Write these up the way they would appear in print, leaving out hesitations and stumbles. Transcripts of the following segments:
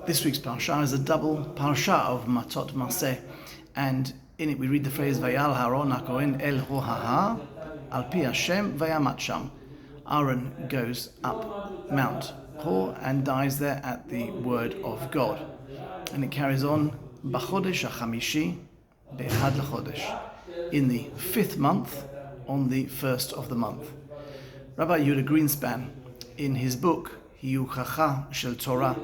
This week's Parsha is a double Parsha of Mattot-Masei, and in it we read the phrase Vayal Haron HaKohen El Hohaha Al Pi Hashem Vayamat Sham. Aaron goes up Mount Hor and dies there at the word of God. And it carries on B'chodesh HaChamishi Be'echad L'chodesh, in the 5th month, on the 1st of the month. Rabbi Yehuda Greenspan, in his book Hiyuchacha Shel Torah,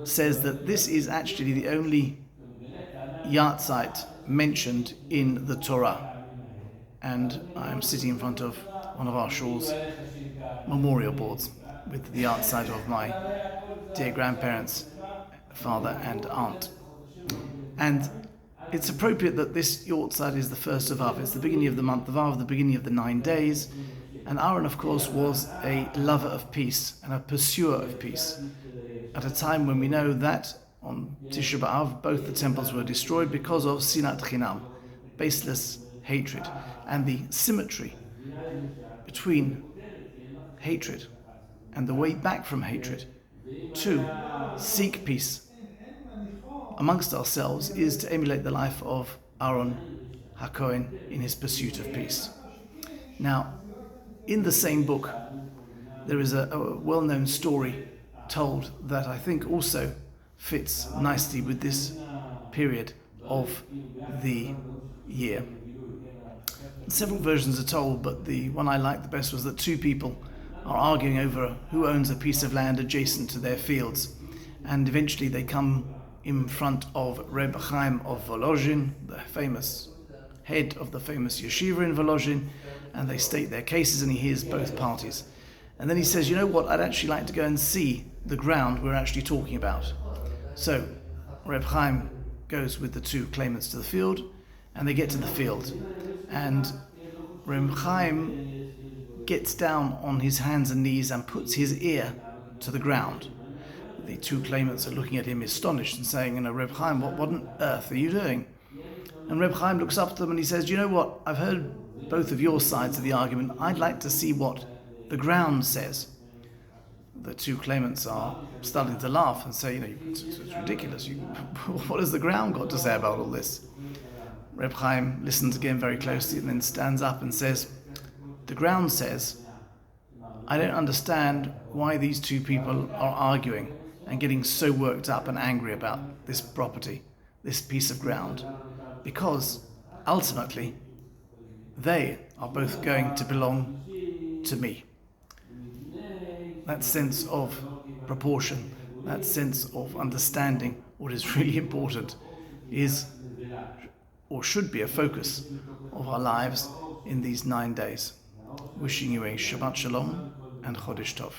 says that this is actually the only yahrzeit mentioned in the Torah. And I am sitting in front of one of our shul's memorial boards with the yahrzeit of my dear grandparents, father and aunt. And it's appropriate that this yahrzeit is the first of Av. It's the beginning of the month of Av, the beginning of the 9 days. And Aaron, of course, was a lover of peace and a pursuer of peace, at a time when we know that on Tisha B'Av both the temples were destroyed because of sinat chinam, baseless hatred, and the symmetry between hatred and the way back from hatred to seek peace amongst ourselves is to emulate the life of Aaron HaKohen in his pursuit of peace. Now, in the same book, there is a well-known story told that I think also fits nicely with this period of the year. Several versions are told, but the one I liked the best was that two people are arguing over who owns a piece of land adjacent to their fields, and eventually they come in front of Reb Chaim of Volozhin, the famous head of the famous yeshiva in Volozhin, and they state their cases, and he hears both parties. And then he says, you know what, I'd actually like to go and see the ground we're actually talking about. So Reb Chaim goes with the two claimants to the field, and they get to the field. And Reb Chaim gets down on his hands and knees and puts his ear to the ground. The two claimants are looking at him astonished and saying, Reb Chaim, what on earth are you doing? And Reb Chaim looks up to them and he says, you know what, I've heard both of your sides of the argument. I'd like to see what the ground says. The two claimants are starting to laugh and say, it's ridiculous. What has the ground got to say about all this? Reb Chaim listens again very closely and then stands up and says, the ground says, I don't understand why these two people are arguing and getting so worked up and angry about this property, this piece of ground, because ultimately they are both going to belong to me. That sense of proportion, that sense of understanding what is really important is or should be a focus of our lives in these 9 days. Wishing you a Shabbat Shalom and Chodesh Tov.